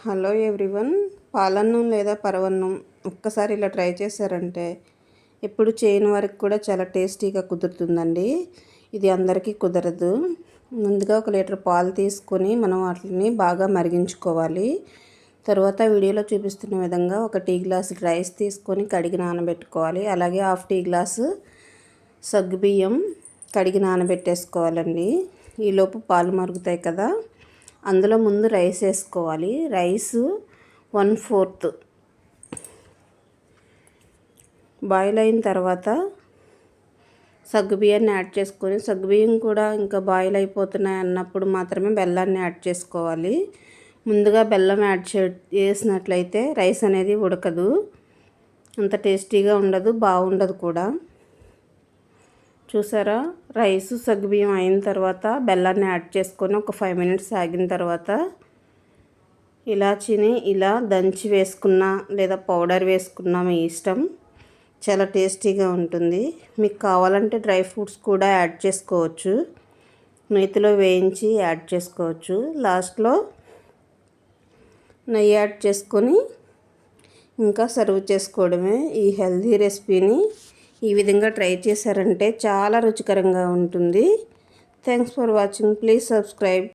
Hello everyone. పాలన్నం లేదా పరవన్నం ఒక్కసారి ఇలా ట్రై చేశారంటే ఎప్పుడు చేయని వారికి కూడా చాలా టేస్టీగా కుదురుతుందండి. ఇది అందరికీ కుదరదు. ముందుగా 1 లీటర్ పాలు తీసుకొని మనం వాటిని బాగా మరిగించుకోవాలి. తర్వాత వీడియోలో చూపిస్తున్న విధంగా 1 టీ గ్లాసు రైస్ తీసుకొని కడిగి నానబెట్టుకోవాలి. అలాగే 1/2 టీ గ్లాసు సగ్గుబియ్యం కడిగి నానబెట్టేసుకోవాలండి. ఈలోపు పాలు మరుగుతాయి కదా, అందులో ముందు రైస్ వేసుకోవాలి. రైసు 1/4 బాయిల్ అయిన తర్వాత సగ్గుబియ్యాన్ని యాడ్ చేసుకొని, సగ్గుబియ్యం కూడా ఇంకా బాయిల్ అయిపోతున్నాయి అన్నప్పుడు మాత్రమే బెల్లాన్ని యాడ్ చేసుకోవాలి. ముందుగా బెల్లం చేసినట్లయితే రైస్ అనేది ఉడకదు, అంత టేస్టీగా ఉండదు, బాగుండదు కూడా. చూసారా, రైసు సగ్గుబియ్యం అయిన తర్వాత బెల్లాన్ని యాడ్ చేసుకొని ఒక 5 మినిట్స్ ఆగిన తర్వాత ఇలాచీని ఇలా దంచి వేసుకున్నా లేదా పౌడర్ వేసుకున్నా మీ ఇష్టం, చాలా టేస్టీగా ఉంటుంది. మీకు కావాలంటే డ్రై ఫ్రూట్స్ కూడా యాడ్ చేసుకోవచ్చు, నేతిలో వేయించి యాడ్ చేసుకోవచ్చు. లాస్ట్లో నెయ్యి యాడ్ చేసుకొని ఇంకా సర్వ్ చేసుకోవడమే. ఈ హెల్తీ రెసిపీని ఈ విధంగా ట్రై చేశారంటే చాలా రుచికరంగా ఉంటుంది. Thanks for watching. Please subscribe.